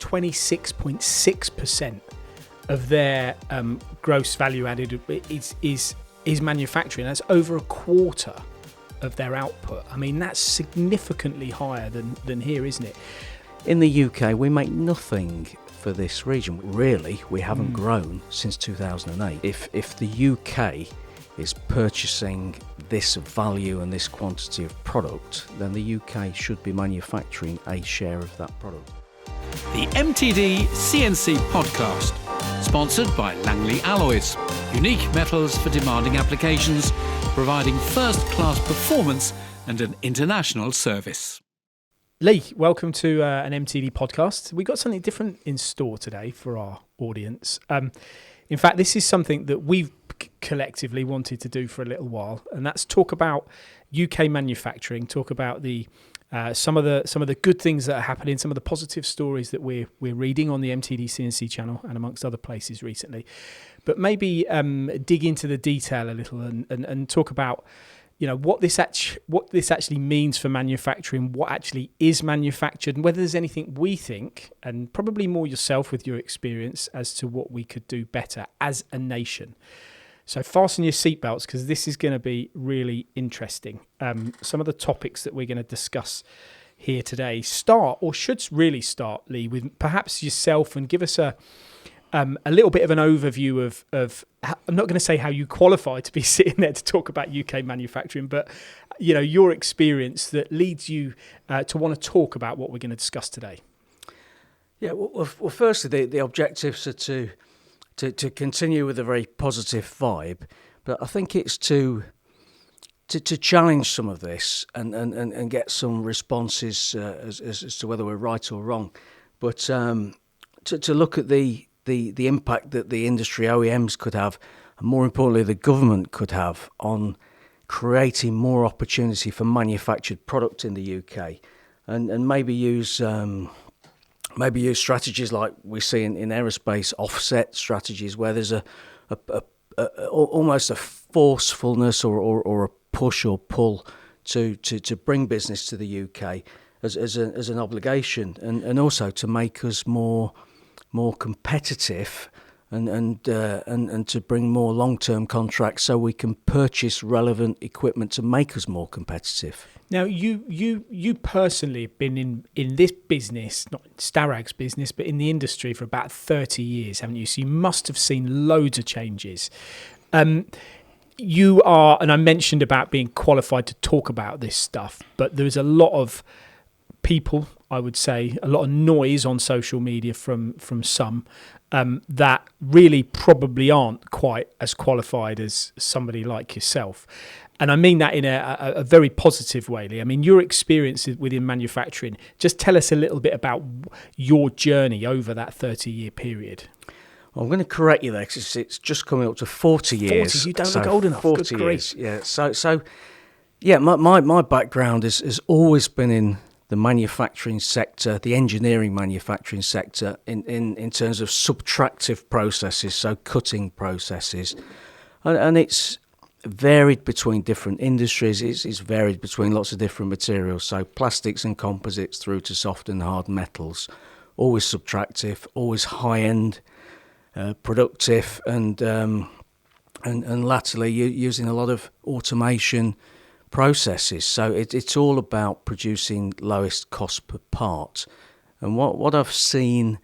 26.6% of their gross value added is manufacturing. That's over a quarter of their output. I mean, that's significantly higher than here, isn't it? In the UK, we make nothing for this region. Really, we haven't grown since 2008. If the UK is purchasing this value and this quantity of product, then the UK should be manufacturing a share of that product. The MTDCNC podcast, sponsored by Langley Alloys, unique metals for demanding applications, providing first-class performance and an international service. Lee, welcome to an MTD podcast. We've got something different in store today for our audience. In fact, this is something that we've collectively wanted to do for a little while, and that's talk about UK manufacturing, talk about the some of the good things that are happening, some of the positive stories that we're reading on the MTDCNC channel and amongst other places recently. But maybe dig into the detail a little and talk about, you know, what this actually means for manufacturing, what actually is manufactured, and whether there's anything we think, and probably more yourself with your experience, as to what we could do better as a nation. So fasten your seatbelts, because this is going to be really interesting. Some of the topics that we're going to discuss here today should really start, Lee, with perhaps yourself, and give us a little bit of an overview of I'm not going to say how you qualify to be sitting there to talk about UK manufacturing, but you know, your experience that leads you to want to talk about what we're going to discuss today. Yeah, well firstly, the objectives are to continue with a very positive vibe, but I think it's to challenge some of this and get some responses as to whether we're right or wrong, but to look at the impact that the industry OEMs could have, and more importantly the government could have, on creating more opportunity for manufactured product in the UK, and maybe use strategies like we see in aerospace, offset strategies, where there's almost a forcefulness or a push or pull to bring business to the UK as an obligation, and also to make us more competitive, and to bring more long-term contracts so we can purchase relevant equipment to make us more competitive. Now, you personally have been in this business, not Starrag's business, but in the industry for about 30 years, haven't you? So you must have seen loads of changes. You are, and I mentioned about being qualified to talk about this stuff, but there's a lot of people, I would say, a lot of noise on social media from some that really probably aren't quite as qualified as somebody like yourself. And I mean that in a very positive way, Lee. I mean, your experience within manufacturing, just tell us a little bit about your journey over that 30-year period. Well, I'm going to correct you there, because it's just coming up to 40 years. 40, you don't look old enough. 40 years, yeah. So yeah, my background has always been in the manufacturing sector, the engineering manufacturing sector, in terms of subtractive processes, so cutting processes. And it's varied between different industries, it's varied between lots of different materials, so plastics and composites through to soft and hard metals, always subtractive, always high-end, productive, and latterly using a lot of automation processes. So it's all about producing lowest cost per part. And what I've seen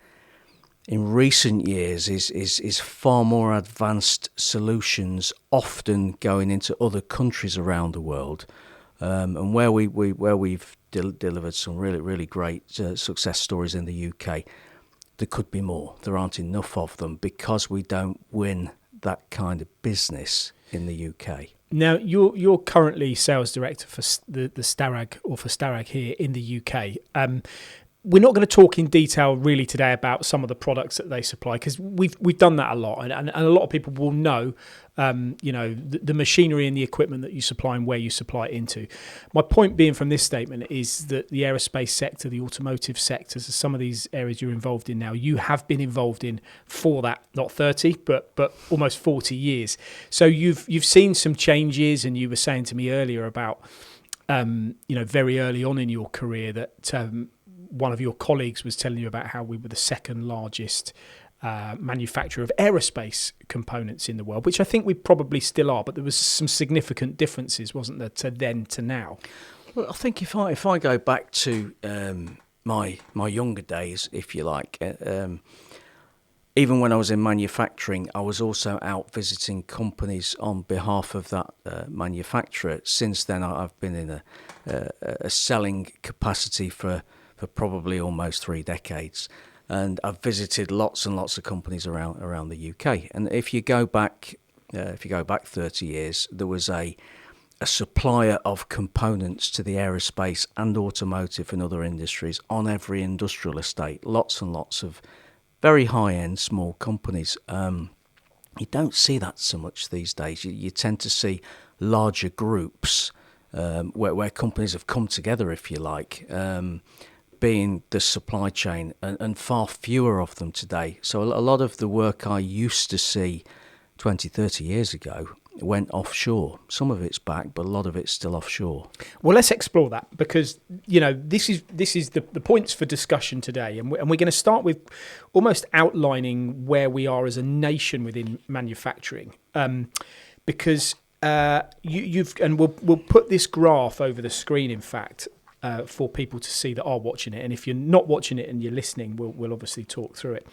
in recent years is far more advanced solutions, often going into other countries around the world, and where we've delivered some really great success stories in the UK. There could be more. There aren't enough of them because we don't win that kind of business in the UK. Now, you're currently sales director for the Starrag, or for Starrag here in the UK. We're not going to talk in detail really today about some of the products that they supply, because we've done that a lot, and a lot of people will know, the machinery and the equipment that you supply and where you supply it into. My point being from this statement is that the aerospace sector, the automotive sectors, some of these areas you're involved in now, you have been involved in for that, not 30, but almost 40 years. So you've seen some changes, and you were saying to me earlier about, very early on in your career that one of your colleagues was telling you about how we were the second largest manufacturer of aerospace components in the world, which I think we probably still are, but there was some significant differences, wasn't there, to then to now? Well, I think if I go back to my younger days, if you like, even when I was in manufacturing, I was also out visiting companies on behalf of that manufacturer. Since then, I've been in a selling capacity for probably almost 3 decades, and I've visited lots and lots of companies around the UK. And if you go back 30 years, there was a supplier of components to the aerospace and automotive and other industries on every industrial estate. Lots and lots of very high-end small companies. You don't see that so much these days. You tend to see larger groups where companies have come together, if you like, being the supply chain, and far fewer of them today. So a lot of the work I used to see 20, 30 years ago went offshore. Some of it's back, but a lot of it's still offshore. Well, let's explore that, because this is the points for discussion today, and we're going to start with almost outlining where we are as a nation within manufacturing, because we'll put this graph over the screen, in fact, for people to see that are watching it, and if you're not watching it and you're listening, we'll obviously talk through it.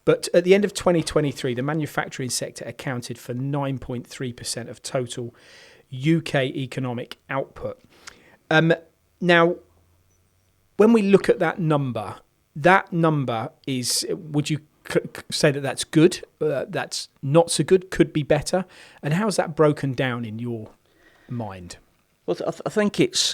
But at the end of 2023, the manufacturing sector accounted for 9.3% of total UK economic output. Now, when we look at that number is, would you say that that's good? That's not so good? Could be better? And how is that broken down in your mind? Well, I think it's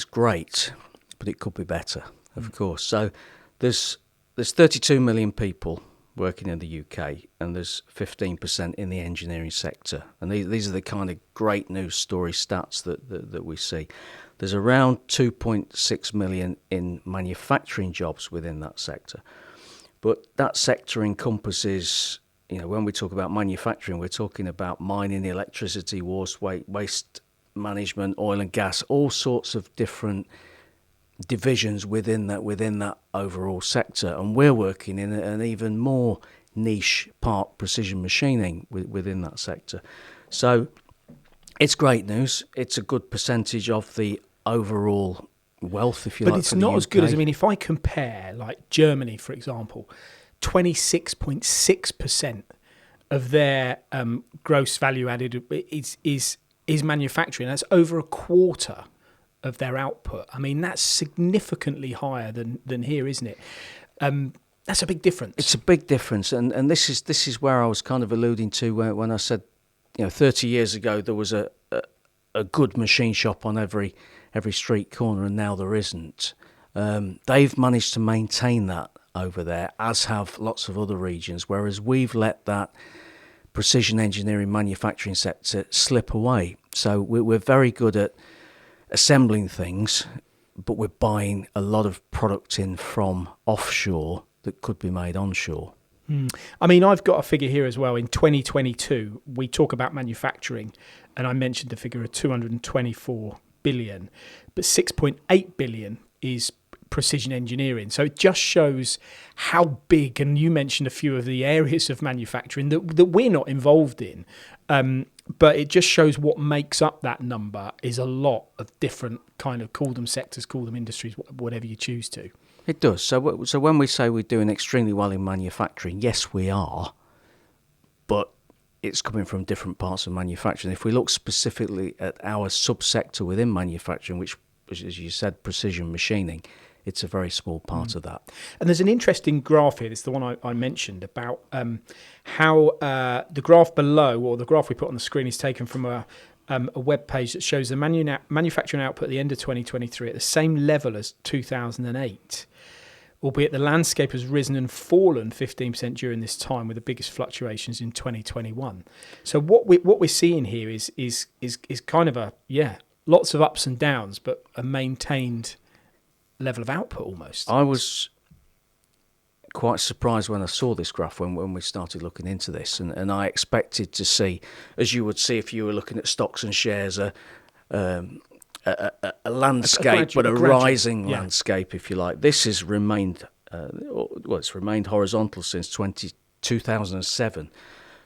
great, but it could be better, of course. So there's 32 million people working in the UK, and there's 15% in the engineering sector. And these are the kind of great news story stats that we see. There's around 2.6 million in manufacturing jobs within that sector. But that sector encompasses, when we talk about manufacturing, we're talking about mining, electricity, waste management, oil and gas, all sorts of different divisions within that overall sector, and we're working in an even more niche part, precision machining, within that sector. So it's great news. It's a good percentage of the overall wealth, if you like. But it's not as good as, if I compare, like Germany, for example, 26.6% of their gross value added is manufacturing. That's over a quarter of their output. That's significantly higher than here, isn't it? That's a big difference. It's a big difference, and this is where I was kind of alluding to when I said, 30 years ago there was a good machine shop on every street corner, and now there isn't. They've managed to maintain that over there, as have lots of other regions, whereas we've let that precision engineering manufacturing sector slip away. So we're very good at assembling things, but we're buying a lot of product in from offshore that could be made onshore. I've got a figure here as well. In 2022, we talk about manufacturing, and I mentioned the figure of 224 billion, but 6.8 billion is precision engineering. So it just shows how big, and you mentioned a few of the areas of manufacturing that we're not involved in. But it just shows what makes up that number is a lot of different kind of, call them sectors, call them industries, whatever you choose to. It does. So when we say we're doing extremely well in manufacturing, yes, we are, but it's coming from different parts of manufacturing. If we look specifically at our subsector within manufacturing, which, as you said, precision machining, it's a very small part of that. And there's an interesting graph here. It's the one I mentioned about how the graph below, or the graph we put on the screen, is taken from a web page that shows the manufacturing output at the end of 2023 at the same level as 2008, albeit the landscape has risen and fallen 15% during this time, with the biggest fluctuations in 2021. So what we're seeing here is kind of lots of ups and downs, but a maintained level of output almost. I was quite surprised when I saw this graph when we started looking into this, and I expected to see, as you would see if you were looking at stocks and shares, a a landscape, but a gradual, rising yeah. landscape, if you like. This has remained, it's remained horizontal since 2007.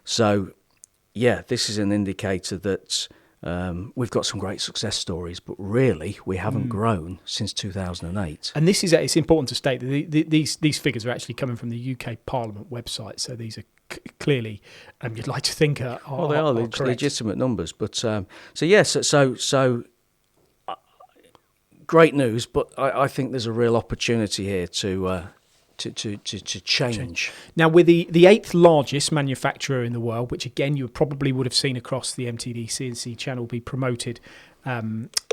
So, yeah, this is an indicator that we've got some great success stories, but really we haven't grown since 2008. And this is it's important to state that these figures are actually coming from the UK Parliament website, so these are clearly, you'd like to think are Well, they are correct. legitimate numbers, but so yes, so great news. But I think there's a real opportunity here to change. Now, we're the eighth largest manufacturer in the world, which again you probably would have seen across the MTDCNC channel be promoted.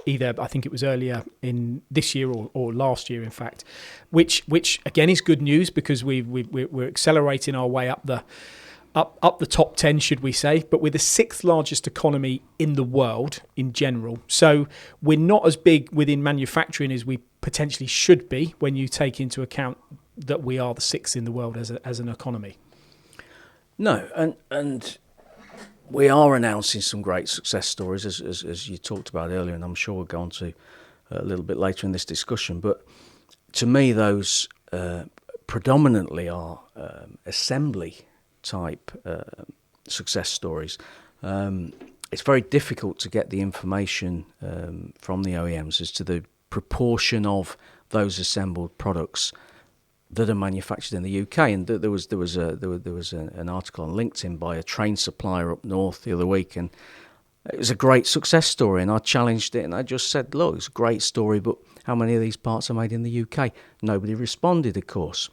Either I think it was earlier in this year or last year, in fact, which again is good news because we're accelerating our way up the top 10, should we say? But we're the sixth largest economy in the world in general. So we're not as big within manufacturing as we potentially should be when you take into account that we are the sixth in the world as an economy. No, and we are announcing some great success stories, as you talked about earlier, and I'm sure we'll go on to a little bit later in this discussion. But to me, those predominantly are assembly-type success stories. It's very difficult to get the information from the OEMs as to the proportion of those assembled products that are manufactured in the UK, and there was an article on LinkedIn by a train supplier up north the other week, and it was a great success story. And I challenged it, and I just said, "Look, it's a great story, but how many of these parts are made in the UK?" Nobody responded. Of course,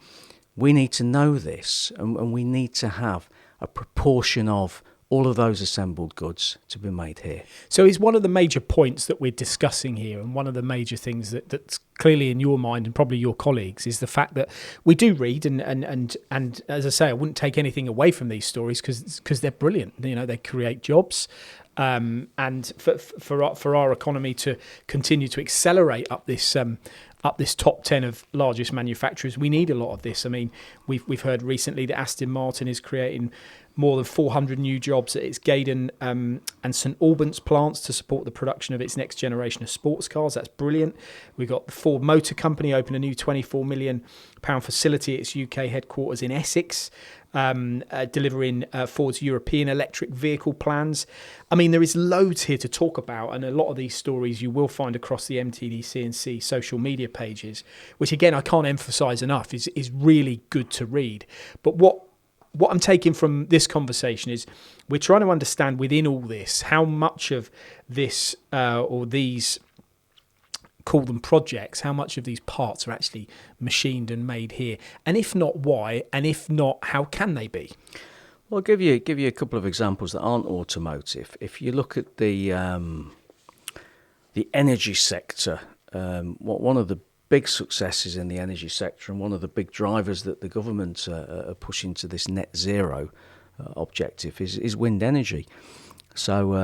we need to know this, and we need to have a proportion of all of those assembled goods to be made here. So is one of the major points that we're discussing here, and one of the major things that's clearly in your mind and probably your colleagues, is the fact that we do read and as I say, I wouldn't take anything away from these stories because they're brilliant. You know, they create jobs, and for our economy to continue to accelerate up this top 10 of largest manufacturers, we need a lot of this. I mean, we've heard recently that Aston Martin is creating more than 400 new jobs at its Gaydon and St Albans plants to support the production of its next generation of sports cars. That's brilliant. We've got the Ford Motor Company open a new £24 million facility at its UK headquarters in Essex, delivering Ford's European electric vehicle plans. I mean, there is loads here to talk about, and a lot of these stories you will find across the MTDCNC social media pages, which again I can't emphasise enough is really good to read. But what I'm taking from this conversation is we're trying to understand within all this how much of this or these, call them projects, how much of these parts are actually machined and made here, and if not, why, and if not, how can they be? Well, I'll give you a couple of examples that aren't automotive. If you look at the energy sector, one of the big successes in the energy sector, and one of the big drivers that the government are pushing to this net zero objective is wind energy. So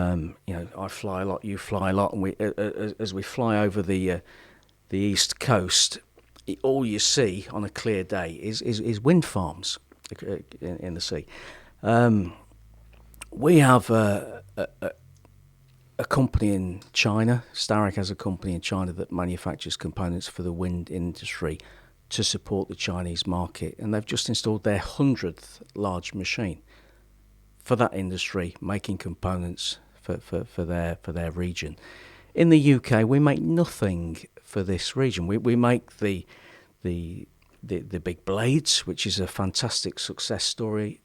I fly a lot, you fly a lot, and as we fly over the east coast, all you see on a clear day is wind farms in the sea. We have a company in China. Starrag has a company in China that manufactures components for the wind industry to support the Chinese market, and they've just installed their 100th large machine for that industry, making components for their region. In the UK, we make nothing for this region. We make the big blades, which is a fantastic success story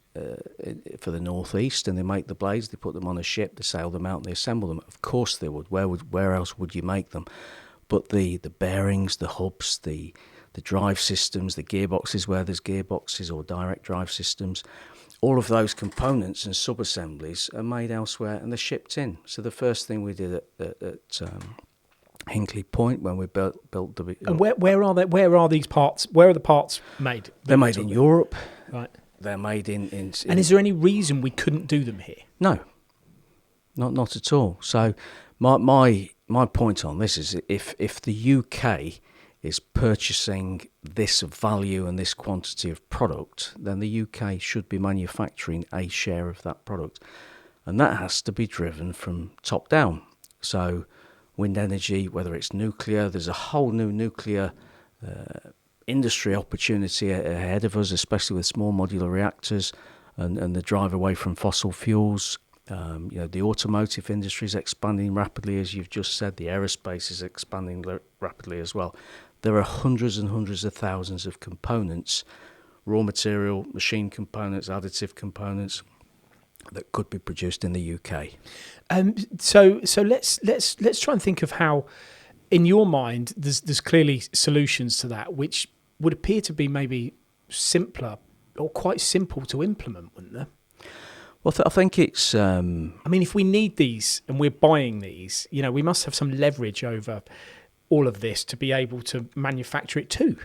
for the northeast, and they make the blades, they put them on a ship, they sail them out, and they assemble them. Of course they would. Where else would you make them? But the bearings, the hubs, the drive systems, the gearboxes where there's gearboxes or direct drive systems, all of those components and sub-assemblies are made elsewhere and they're shipped in. So the first thing we did at Hinkley Point when we built the... And where are they? Where are these parts? Where are the parts made? They're made in Europe. Right. They're made in. And is there any reason we couldn't do them here? No, not at all. So my point on this is if the UK is purchasing this value and this quantity of product, then the UK should be manufacturing a share of that product, and that has to be driven from top down. So wind energy, whether it's nuclear. There's a whole new nuclear industry opportunity ahead of us, especially with small modular reactors and the drive away from fossil fuels. The automotive industry is expanding rapidly, as you've just said. The aerospace is expanding rapidly as well. There are hundreds and hundreds of thousands of components, raw material, machine components, additive components that could be produced in the UK. So let's try and think of how, in your mind, there's clearly solutions to that, which would appear to be maybe simpler or quite simple to implement, wouldn't there? Well, I think it's... I mean, if we need these and we're buying these, we must have some leverage over all of this to be able to manufacture it too.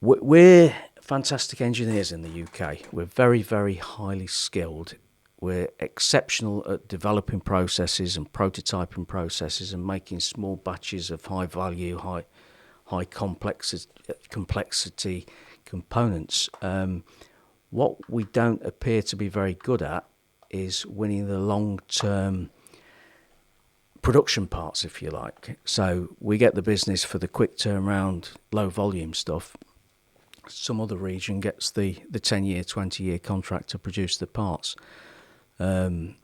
We're fantastic engineers in the UK. We're very, very highly skilled. We're exceptional at developing processes and prototyping processes and making small batches of high value, high complexity components. What we don't appear to be very good at is winning the long-term production parts, if you like. So we get the business for the quick turnaround, low volume stuff. Some other region gets the 10-year, 20-year contract to produce the parts. 20,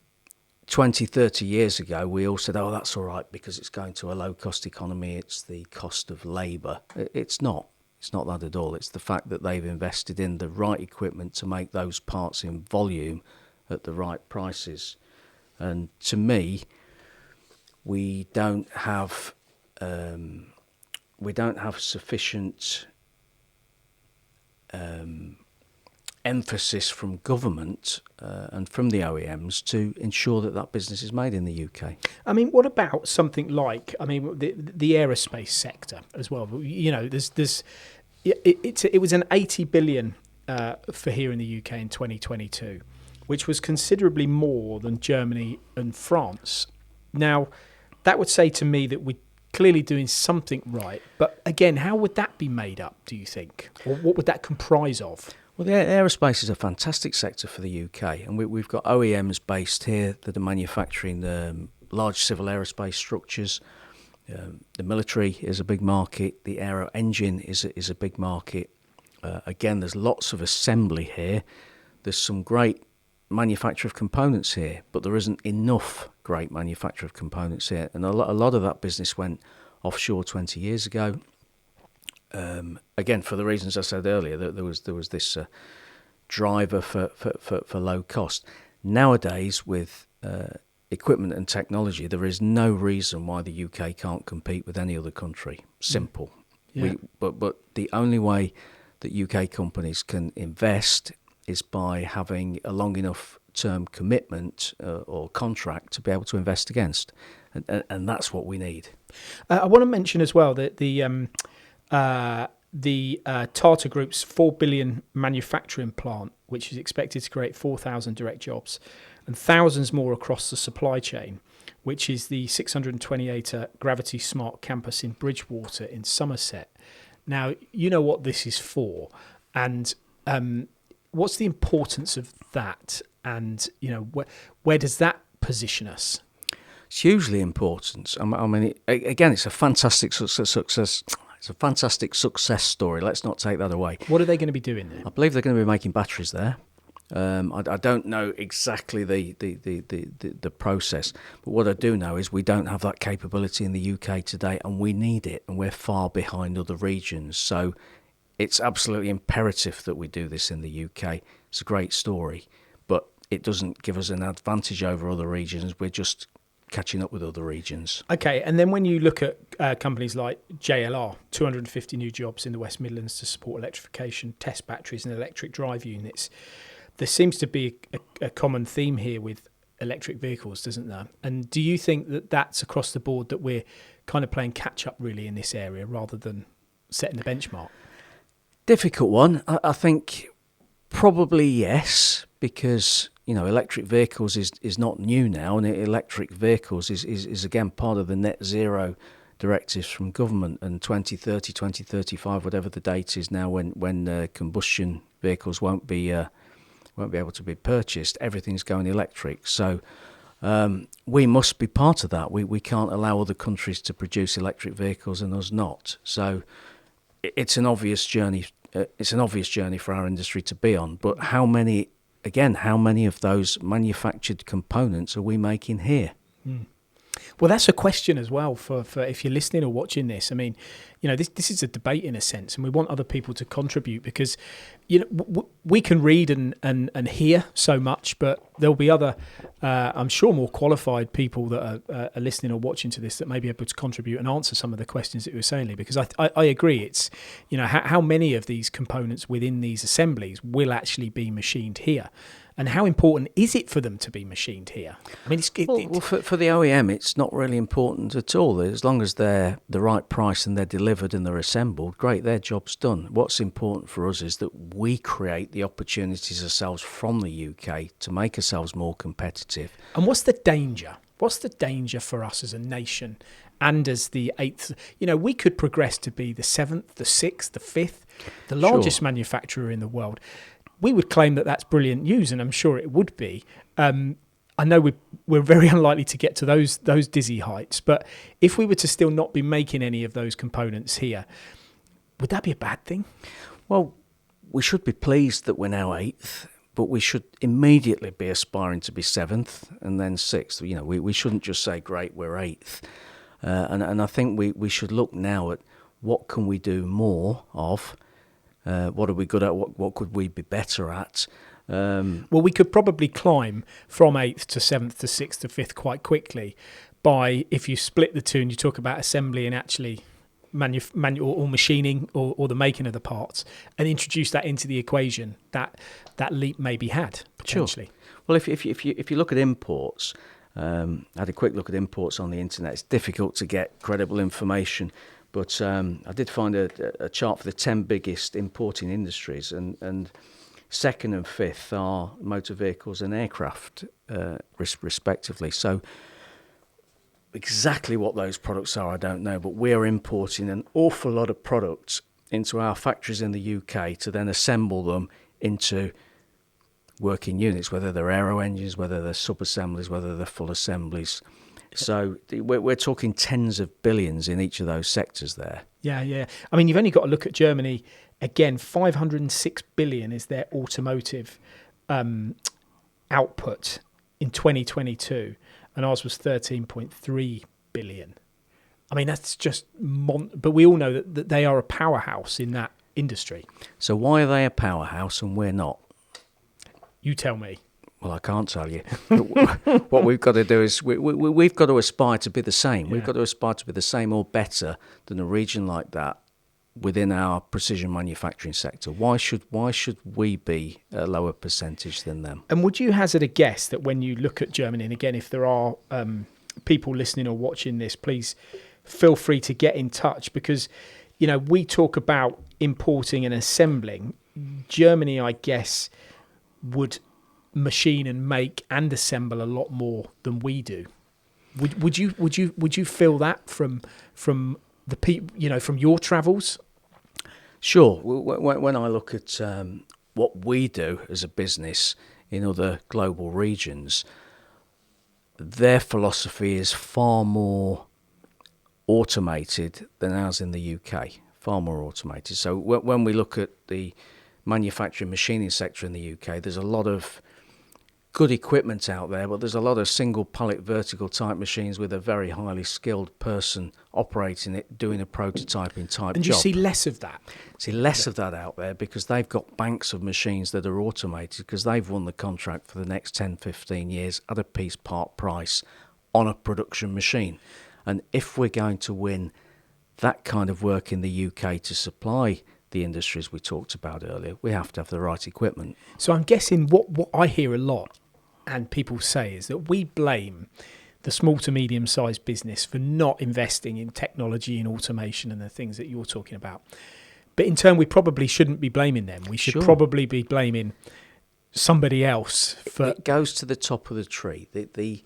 30 years ago, we all said, oh, that's all right because it's going to a low-cost economy. It's the cost of labour. It's not. It's not that at all. It's the fact that they've invested in the right equipment to make those parts in volume at the right prices. And to me, we don't have sufficient emphasis from government and from the OEMs to ensure that business is made in the UK. I mean, what about something like, the aerospace sector as well? It was an 80 billion for here in the UK in 2022, which was considerably more than Germany and France. Now, that would say to me that we're clearly doing something right. But again, how would that be made up, do you think? Or what would that comprise of? Well, the aerospace is a fantastic sector for the UK, and we've got OEMs based here that are manufacturing large civil aerospace structures. The military is a big market. The aero engine is a big market. Again, there's lots of assembly here. There's some great manufacture of components here, but there isn't enough great manufacture of components here. And a lot of that business went offshore 20 years ago. Again, for the reasons I said earlier, that there was this driver for low cost. Nowadays, with equipment and technology, there is no reason why the UK can't compete with any other country. Simple. Yeah. But the only way that UK companies can invest is by having a long enough term commitment or contract to be able to invest against, and that's what we need. I want to mention as well that the Tata Group's 4 billion manufacturing plant, which is expected to create 4,000 direct jobs and thousands more across the supply chain, which is the 620-acre Gravity Smart campus in Bridgewater in Somerset. Now, you know what this is for, and what's the importance of that, and where does that position us? It's hugely important. It's a fantastic success. It's a fantastic success story. Let's not take that away. What are they going to be doing there? I believe they're going to be making batteries there. I don't know exactly the process, but what I do know is we don't have that capability in the UK today, and we need it, and we're far behind other regions. So it's absolutely imperative that we do this in the UK. It's a great story, but it doesn't give us an advantage over other regions. We're just catching up with other regions. Okay, and then when you look at companies like JLR, 250 new jobs in the West Midlands to support electrification, test batteries and electric drive units. There seems to be a common theme here with electric vehicles, doesn't there? And do you think that that's across the board, that we're kind of playing catch up really in this area rather than setting the benchmark? Difficult one. I think probably yes, because electric vehicles is not new now, and electric vehicles is again part of the net zero directives from government, and 2030, 2035, whatever the date is now, when combustion vehicles won't be able to be purchased, everything's going electric. So We must be part of that. We can't allow other countries to produce electric vehicles and us not. So it's an obvious journey. It's an obvious journey for our industry to be on. But how many of those manufactured components are we making here? Well, that's a question as well for if you're listening or watching this. I mean, this is a debate in a sense, and we want other people to contribute because, we can read and hear so much, but there'll be other, I'm sure, more qualified people that are listening or watching to this that may be able to contribute and answer some of the questions that you were saying, Lee, because I agree. It's, how many of these components within these assemblies will actually be machined here? And how important is it for them to be machined here? I mean, for the OEM, it's not really important at all. As long as they're the right price and they're delivered and they're assembled, great, their job's done. What's important for us is that we create the opportunities ourselves from the UK to make ourselves more competitive. And what's the danger? What's the danger for us as a nation and as the eighth? We could progress to be the seventh, the sixth, the fifth, the largest manufacturer in the world. We would claim that that's brilliant news, and I'm sure it would be. I know we're very unlikely to get to those dizzy heights, but if we were to still not be making any of those components here, would that be a bad thing? Well, we should be pleased that we're now eighth, but we should immediately be aspiring to be seventh and then sixth. We shouldn't just say, great, we're eighth. And I think we should look now at what can we do more of. What are we good at? What could we be better at? Well, we could probably climb from 8th to 7th to 6th to 5th quite quickly by, if you split the two and you talk about assembly and actually or machining or the making of the parts and introduce that into the equation, that leap may be had potentially. Sure. Well, if you look at imports, I had a quick look at imports on the internet. It's difficult to get credible information. But I did find a chart for the 10 biggest importing industries, and second and fifth are motor vehicles and aircraft, respectively. So exactly what those products are, I don't know, but we're importing an awful lot of products into our factories in the UK to then assemble them into working units, whether they're aero engines, whether they're sub-assemblies, whether they're full assemblies. So we're talking tens of billions in each of those sectors there. Yeah. I mean, you've only got to look at Germany. Again, 506 billion is their automotive output in 2022, and ours was 13.3 billion. I mean, that's just... but we all know that they are a powerhouse in that industry. So why are they a powerhouse and we're not? You tell me. Well, I can't tell you. What we've got to do is we've got to aspire to be the same. Yeah. We've got to aspire to be the same or better than a region like that within our precision manufacturing sector. Why should we be a lower percentage than them? And would you hazard a guess that when you look at Germany, and again, if there are people listening or watching this, please feel free to get in touch, because we talk about importing and assembling. Germany, I guess, would machine and make and assemble a lot more than we do. Would you feel that from the people, from your travels? Sure. When I look at what we do as a business in other global regions, their philosophy is far more automated than ours in the UK. Far more automated. So when we look at the manufacturing machining sector in the UK, there's a lot of good equipment out there, but there's a lot of single pallet vertical type machines with a very highly skilled person operating it, doing a prototyping type job. And you see less of that? See less of that out there because they've got banks of machines that are automated because they've won the contract for the next 10, 15 years at a piece part price on a production machine. And if we're going to win that kind of work in the UK to supply the industries we talked about earlier, we have to have the right equipment. So I'm guessing what I hear a lot and people say is that we blame the small to medium sized business for not investing in technology and automation and the things that you're talking about. But in turn, we probably shouldn't be blaming them. We should probably be blaming somebody else. It goes to the top of the tree. The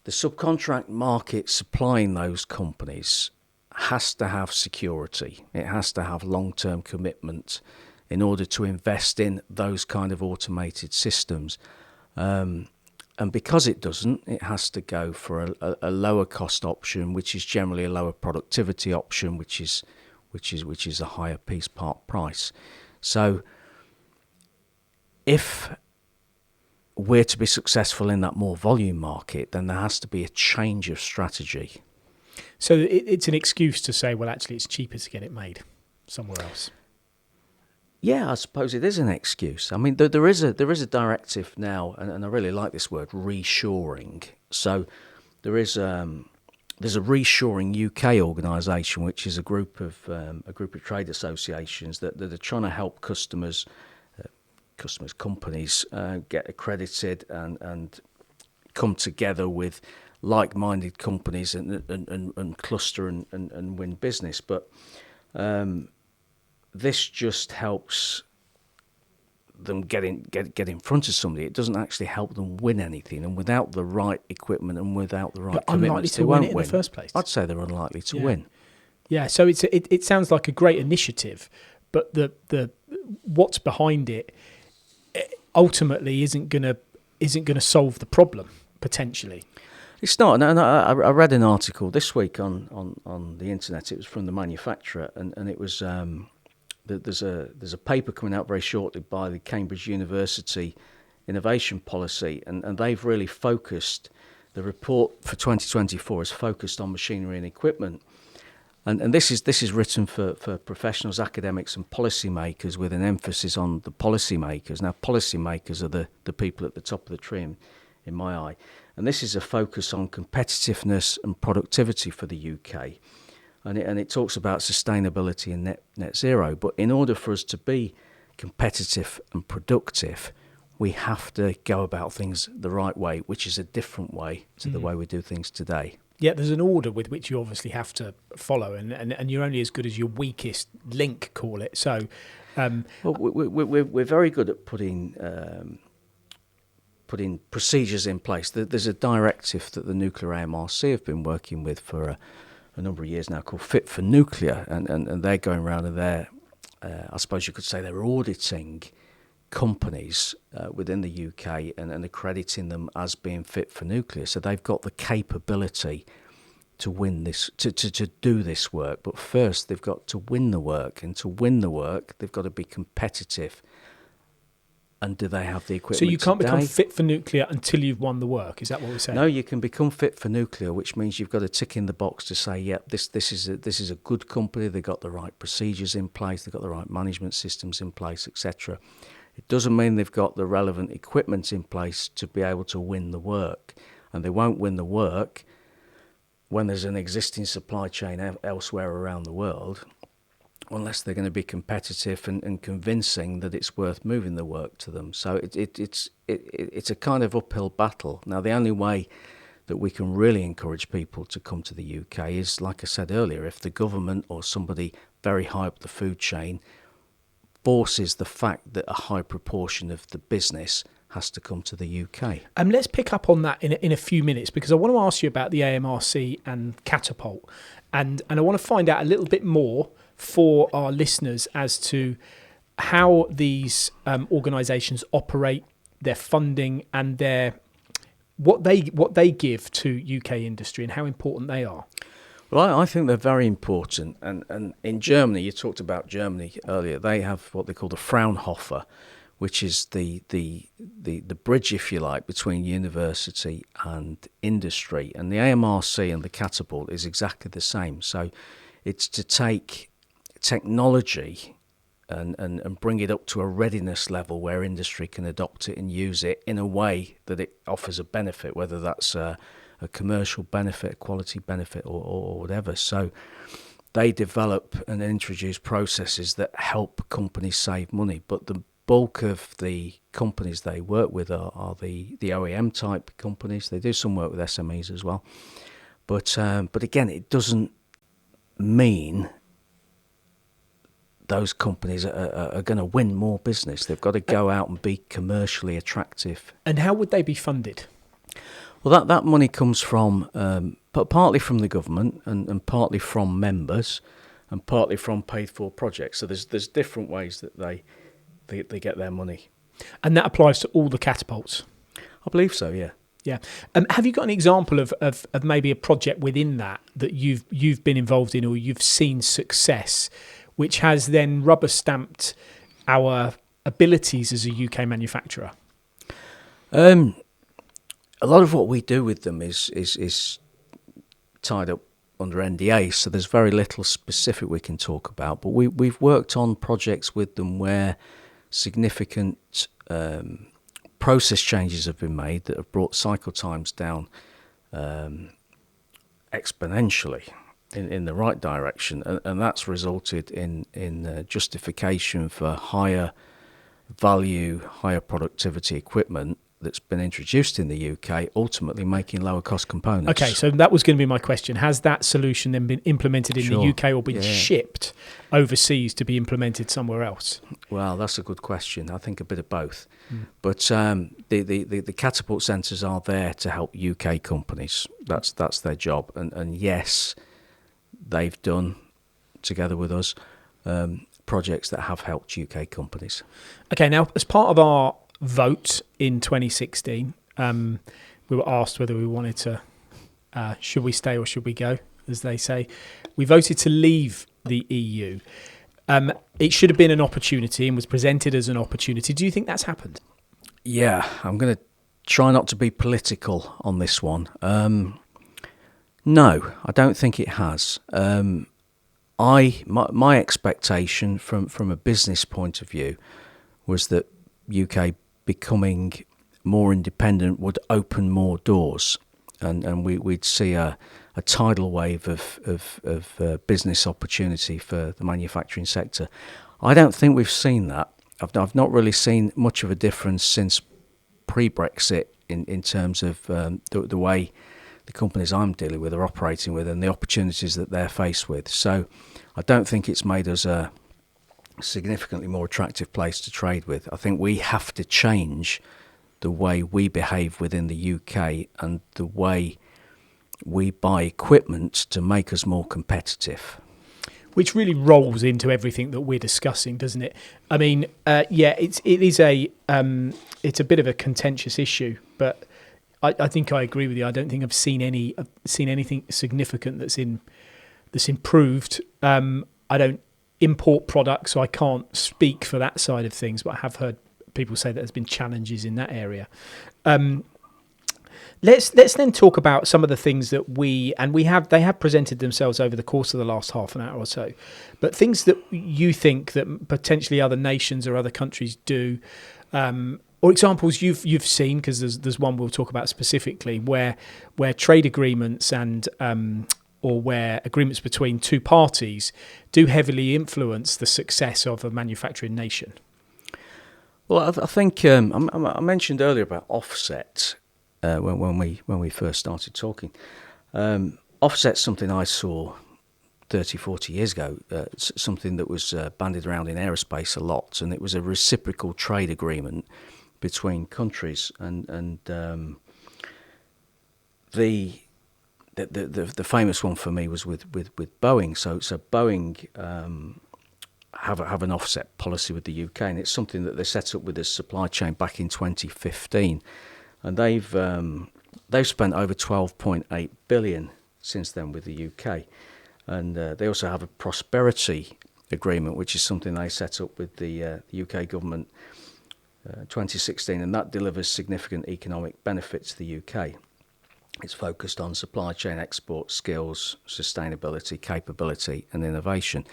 subcontract market supplying those companies has to have security. It has to have long-term commitment in order to invest in those kind of automated systems. And because it doesn't, it has to go for a lower cost option, which is generally a lower productivity option, which is a higher piece part price. So if we're to be successful in that more volume market, then there has to be a change of strategy. So it's an excuse to say, well, actually, it's cheaper to get it made somewhere else. Yeah, I suppose it is an excuse. I mean, there is a directive now, and I really like this word, reshoring. So there's a reshoring UK organisation, which is a group of trade associations that are trying to help companies get accredited and come together with like-minded companies and cluster and win business. But this just helps them get in front of somebody. It doesn't actually help them win anything, and without the right equipment and without the right commitments, they won't win in the first place. I'd say they're unlikely to win. Yeah, so it sounds like a great initiative, but the what's behind it ultimately isn't gonna solve the problem potentially. It's not. And I read an article this week on the internet. It was from the manufacturer, and it was there's a paper coming out very shortly by the Cambridge University Innovation Policy, and they've really focused, the report for 2024 is focused on machinery and equipment. And this is written for professionals, academics and policymakers, with an emphasis on the policymakers. Now, policymakers are the people at the top of the tree in my eye. And this is a focus on competitiveness and productivity for the UK. And it talks about sustainability and net zero. But in order for us to be competitive and productive, we have to go about things the right way, which is a different way to the way we do things today. Yeah, there's an order with which you obviously have to follow, and you're only as good as your weakest link, call it. So, well, we're very good at putting procedures in place. There's a directive that the nuclear AMRC have been working with for a number of years now, called Fit for Nuclear, and they're going around and they're, I suppose you could say, they're auditing companies within the UK and accrediting them as being fit for nuclear. So they've got the capability to win this, to do this work. But first, they've got to win the work, and to win the work, they've got to be competitive. And do they have the equipment? So you can't today? become fit for nuclear until you've won the work. Is that what we're saying? No, you can become fit for nuclear, which means you've got to tick in the box to say, yep, this is a good company. They've got the right procedures in place. They've got the right management systems in place, etc. It doesn't mean they've got the relevant equipment in place to be able to win the work. And they won't win the work when there's an existing supply chain elsewhere around the world, unless they're going to be competitive and convincing that it's worth moving the work to them. So it's a kind of uphill battle. Now, the only way that we can really encourage people to come to the UK is, like I said earlier, if the government or somebody very high up the food chain forces the fact that a high proportion of the business has to come to the UK. Let's pick up on that in a few minutes, because I want to ask you about the AMRC and Catapult, and I want to find out a little bit more for our listeners as to how these organisations operate, their funding, and what they give to UK industry and how important they are. Well, I think they're very important. And in Germany, you talked about Germany earlier, they have what they call the Fraunhofer, which is the bridge, if you like, between university and industry. And the AMRC and the Catapult is exactly the same. So it's to take technology and bring it up to a readiness level where industry can adopt it and use it in a way that it offers a benefit, whether that's a commercial benefit, a quality benefit, or whatever. So they develop and introduce processes that help companies save money. But the bulk of the companies they work with are the OEM type companies. They do some work with SMEs as well. But again, it doesn't mean those companies are going to win more business. They've got to go out and be commercially attractive. And how would they be funded? Well, that money comes from, partly from the government and partly from members and partly from paid-for projects. So there's different ways that they get their money. And that applies to all the catapults? I believe so, yeah. Yeah. Have you got an example of maybe a project within that you've been involved in or you've seen success, which has then rubber stamped our abilities as a UK manufacturer? A lot of what we do with them is tied up under NDA, so there's very little specific we can talk about. But we've worked on projects with them where significant process changes have been made that have brought cycle times down exponentially in the right direction, and that's resulted in justification for higher value, higher productivity equipment that's been introduced in the UK, ultimately making lower cost components. Okay, so that was going to be my question. Has that solution then been implemented in the UK or been shipped overseas to be implemented somewhere else? Well, that's a good question. I think a bit of both. But the catapult centres are there to help UK companies. That's their job. And yes, they've done, together with us, projects that have helped UK companies. Okay, now as part of our vote in 2016, we were asked whether we wanted to, should we stay or should we go, as they say. We voted to leave the EU. It should have been an opportunity and was presented as an opportunity. Do you think that's happened? Yeah, I'm going to try not to be political on this one. No, I don't think it has. My expectation from a business point of view was that UK becoming more independent would open more doors, and we'd see a tidal wave of business opportunity for the manufacturing sector. I don't think we've seen that. I've not really seen much of a difference since pre-Brexit in terms of the way the companies I'm dealing with are operating with and the opportunities that they're faced with. So I don't think it's made us a significantly more attractive place to trade with. I think we have to change the way we behave within the UK and the way we buy equipment to make us more competitive. Which really rolls into everything that we're discussing, doesn't it? I mean, it's a bit of a contentious issue, but I think I agree with you. I don't think I've seen anything significant that's improved. I don't import products, so I can't speak for that side of things, but I have heard people say that there's been challenges in that area. Let's then talk about some of the things that they have presented themselves over the course of the last half an hour or so, but things that you think that potentially other nations or other countries do, or examples you've seen, because there's one we'll talk about specifically where trade agreements and or where agreements between two parties do heavily influence the success of a manufacturing nation. Well, I think I mentioned earlier about offset when we first started talking. Offset's something I saw 30, 40 years ago, something that was bandied around in aerospace a lot, and it was a reciprocal trade agreement between countries, and the famous one for me was with Boeing. So Boeing have an offset policy with the UK, and it's something that they set up with the supply chain back in 2015, and they've spent over 12.8 billion since then with the UK, and they also have a prosperity agreement, which is something they set up with the UK government 2016, and that delivers significant economic benefit to the UK. It's focused on supply chain export skills, sustainability, capability, and innovation.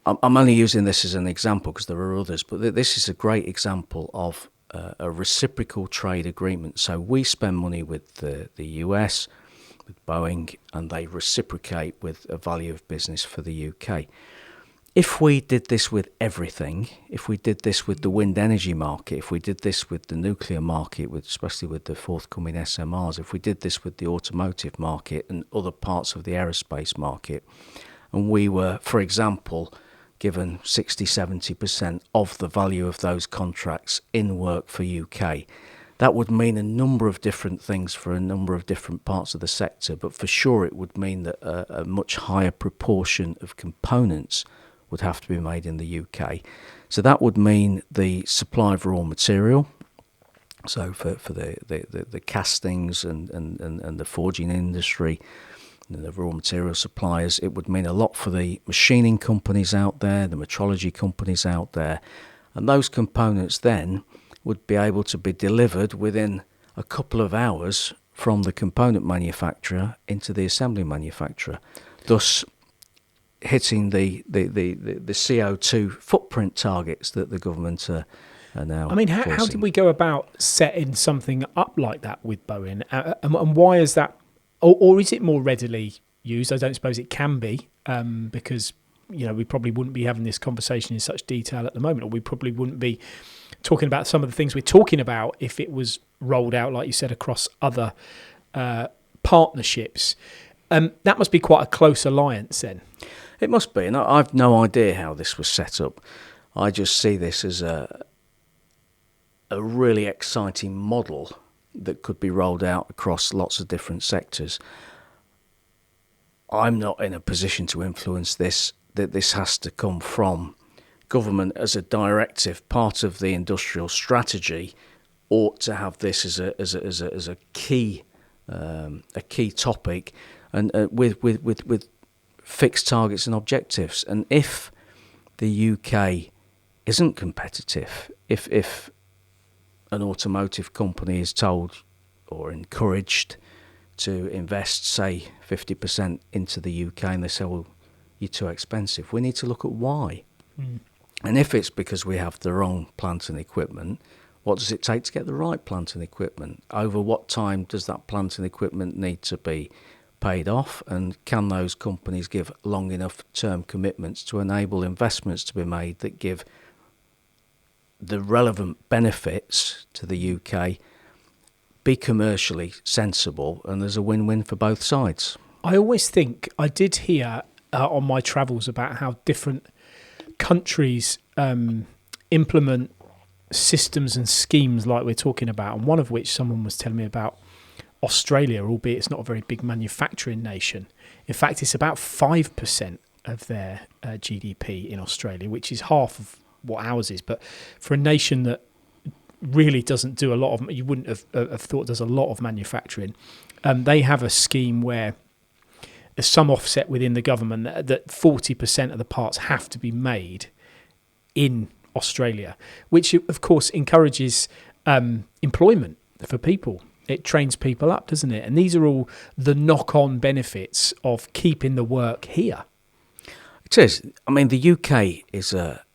I'm only using this as an example because there are others, but this is a great example of a reciprocal trade agreement. So we spend money with the US, with Boeing, and they reciprocate with a value of business for the UK. If we did this with everything, if we did this with the wind energy market, if we did this with the nuclear market, especially with the forthcoming SMRs, if we did this with the automotive market and other parts of the aerospace market, and we were, for example, given 60-70% of the value of those contracts in work for UK, that would mean a number of different things for a number of different parts of the sector, but for sure it would mean that a much higher proportion of components would have to be made in the UK. So that would mean the supply of raw material, So for the castings and the forging industry, and the raw material suppliers, it would mean a lot for the machining companies out there, the metrology companies out there, and those components then would be able to be delivered within a couple of hours from the component manufacturer into the assembly manufacturer, thus hitting the CO2 footprint targets that the government are now. I mean, how did we go about setting something up like that with Boeing, and why is that, or is it more readily used? I don't suppose it can be, because we probably wouldn't be having this conversation in such detail at the moment, or we probably wouldn't be talking about some of the things we're talking about if it was rolled out, like you said, across other partnerships. That must be quite a close alliance then. It must be, and I've no idea how this was set up. I just see this as a really exciting model that could be rolled out across lots of different sectors. I'm not in a position to influence this, that this has to come from government as a directive. Part of the industrial strategy ought to have this as a key topic, and with fixed targets and objectives. And if the UK isn't competitive, if an automotive company is told or encouraged to invest, say, 50% into the UK, and they say, well, you're too expensive, we need to look at why. And if it's because we have the wrong plant and equipment, what does it take to get the right plant and equipment? Over what time does that plant and equipment need to be paid off? And can those companies give long enough term commitments to enable investments to be made that give the relevant benefits to the UK, be commercially sensible, and there's a win-win for both sides? I always think, I did hear on my travels about how different countries implement systems and schemes like we're talking about, and one of which someone was telling me about Australia, albeit it's not a very big manufacturing nation. In fact, it's about 5% of their GDP in Australia, which is half of what ours is. But for a nation that really doesn't do a lot of, you wouldn't have thought does a lot of manufacturing, they have a scheme where there's some offset within the government that 40% of the parts have to be made in Australia, which of course encourages employment for people. It trains people up, doesn't it? And these are all the knock-on benefits of keeping the work here. It is. I mean, the UK is a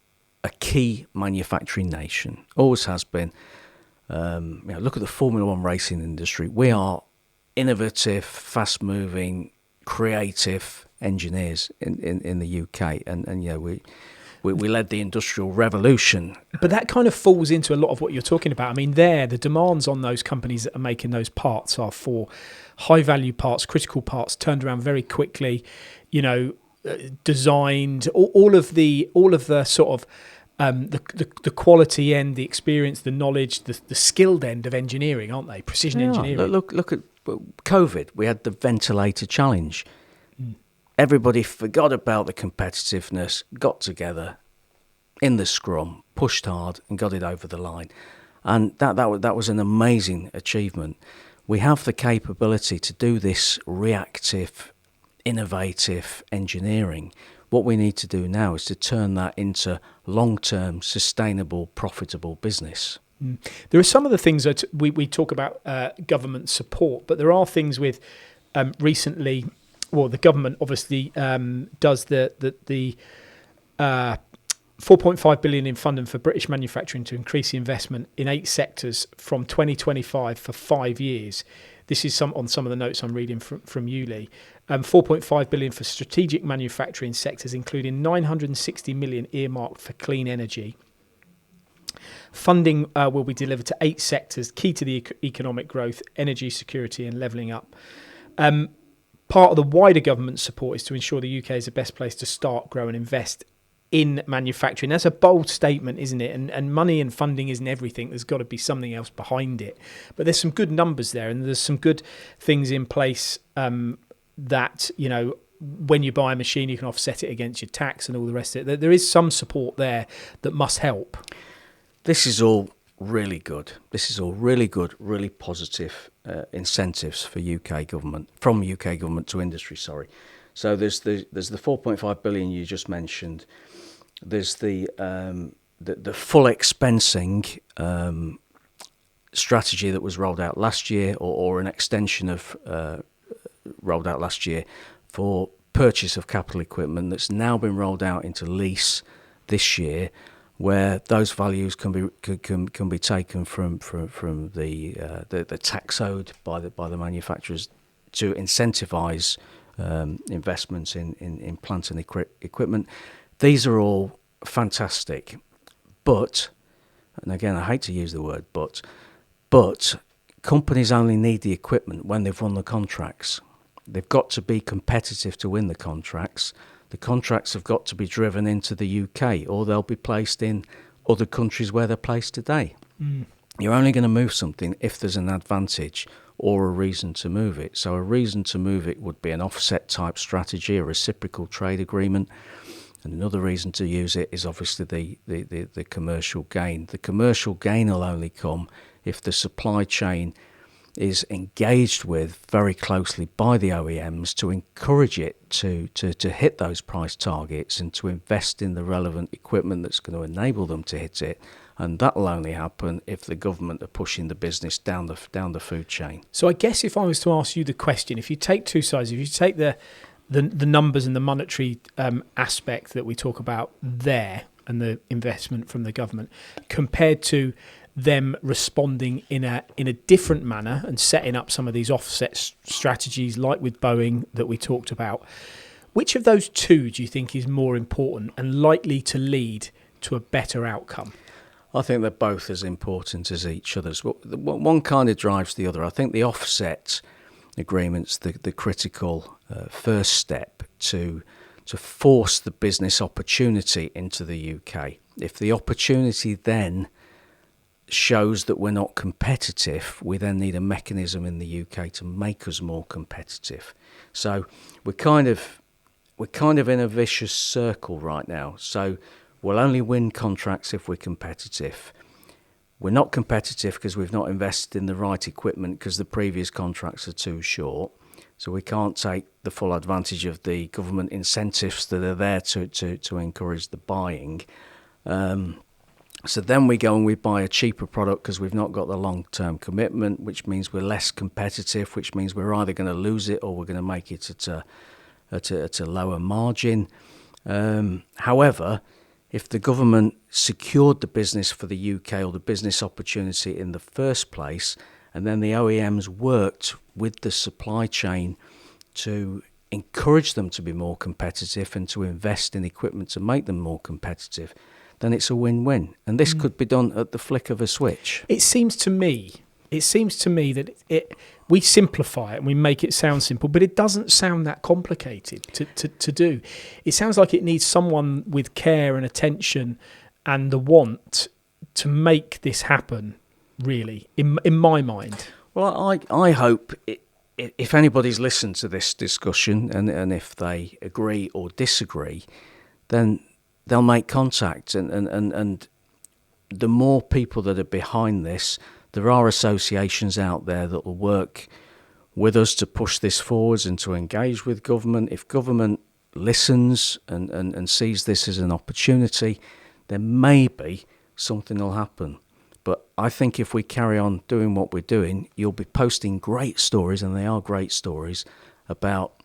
key manufacturing nation, always has been. Look at the Formula One racing industry. We are innovative, fast-moving, creative engineers in the UK, and we led the Industrial Revolution. But that kind of falls into a lot of what you're talking about. I mean, the demands on those companies that are making those parts are for high-value parts, critical parts, turned around very quickly, designed, all of the sort of the quality end, the experience, the knowledge, the skilled end of engineering, aren't they? Precision engineering. Look at COVID. We had the ventilator challenge. Everybody forgot about the competitiveness, got together in the scrum, pushed hard, and got it over the line. And that was an amazing achievement. We have the capability to do this reactive, innovative engineering. What we need to do now is to turn that into long-term, sustainable, profitable business. There are some of the things that we talk about government support, but there are things with recently. Well, the government obviously does the 4.5 billion in funding for British manufacturing to increase the investment in 8 sectors from 2025 for 5 years. This is on some of the notes I'm reading from Uli. 4.5 billion for strategic manufacturing sectors, including 960 million earmarked for clean energy. Funding will be delivered to 8 sectors, key to the economic growth, energy security and levelling up. Part of the wider government support is to ensure the UK is the best place to start, grow and invest in manufacturing. That's a bold statement, isn't it? And money and funding isn't everything. There's got to be something else behind it. But there's some good numbers there, and there's some good things in place that, when you buy a machine, you can offset it against your tax and all the rest of it. There is some support there that must help. This is all really good. This is all really good, really positive incentives for UK government, from UK government to industry. Sorry. So there's the 4.5 billion you just mentioned. There's the full expensing strategy that was rolled out last year, or an extension of rolled out last year for purchase of capital equipment that's now been rolled out into lease this year, where those values can be taken from the tax owed by the manufacturers to incentivise investments in plant and equipment. These are all fantastic, but, and again I hate to use the word but companies only need the equipment when they've won the contracts. They've got to be competitive to win the contracts. The contracts have got to be driven into the UK, or they'll be placed in other countries where they're placed today. You're only going to move something if there's an advantage or a reason to move it. So a reason to move it would be an offset type strategy, a reciprocal trade agreement. And another reason to use it is obviously the commercial gain. The commercial gain will only come if the supply chain is engaged with very closely by the OEMs to encourage it to hit those price targets and to invest in the relevant equipment that's going to enable them to hit it. And that will only happen if the government are pushing the business down the food chain. So I guess if I was to ask you the question, if you take two sides, if you take the numbers and the monetary aspect that we talk about there and the investment from the government, compared to them responding in a different manner and setting up some of these offset strategies like with Boeing that we talked about, which of those two do you think is more important and likely to lead to a better outcome? I think they're both as important as each other's. One kind of drives the other. I think the offset agreement's the critical first step to force the business opportunity into the UK. If the opportunity then shows that we're not competitive, we then need a mechanism in the UK to make us more competitive. So we're kind of in a vicious circle right now. So we'll only win contracts if we're competitive. We're not competitive because we've not invested in the right equipment because the previous contracts are too short. So we can't take the full advantage of the government incentives that are there to encourage the buying. So then we go and we buy a cheaper product because we've not got the long-term commitment, which means we're less competitive, which means we're either going to lose it or we're going to make it at a lower margin. However, if the government secured the business for the UK or the business opportunity in the first place, and then the OEMs worked with the supply chain to encourage them to be more competitive and to invest in equipment to make them more competitive, then it's a win-win. And this could be done at the flick of a switch. It seems to me that we simplify it and we make it sound simple, but it doesn't sound that complicated to do. It sounds like it needs someone with care and attention and the want to make this happen, really, in my mind. Well, I hope if anybody's listened to this discussion and if they agree or disagree, then they'll make contact, and the more people that are behind this, there are associations out there that will work with us to push this forwards and to engage with government. If government listens and sees this as an opportunity, then maybe something will happen. But I think if we carry on doing what we're doing, you'll be posting great stories, and they are great stories, about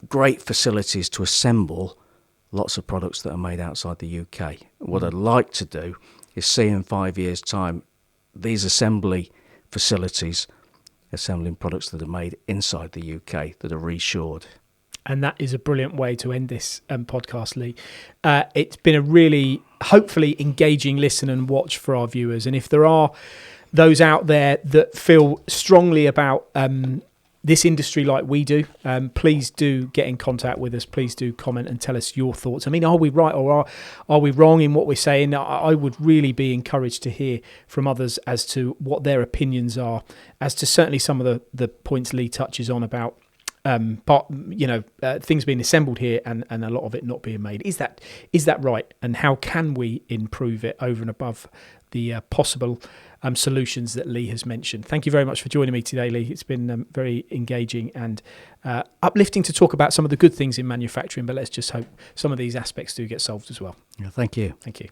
great facilities to assemble lots of products that are made outside the UK. What I'd like to do is see in 5 years' time these assembly facilities assembling products that are made inside the UK that are reshored. And that is a brilliant way to end this podcast, Lee. It's been a really, hopefully, engaging listen and watch for our viewers. And if there are those out there that feel strongly about this industry like we do, please do get in contact with us. Please do comment and tell us your thoughts. I mean, are we right or are we wrong in what we're saying? I would really be encouraged to hear from others as to what their opinions are, as to certainly some of the points Lee touches on about things being assembled here and a lot of it not being made. Is that right? And how can we improve it over and above the possible solutions that Lee has mentioned? Thank you very much for joining me today, Lee. It's been very engaging and uplifting to talk about some of the good things in manufacturing, but let's just hope some of these aspects do get solved as well. Yeah, thank you. Thank you.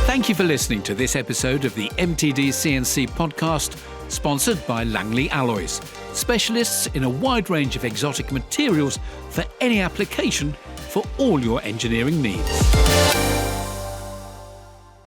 Thank you for listening to this episode of the MTDCNC podcast, sponsored by Langley Alloys, specialists in a wide range of exotic materials for any application for all your engineering needs.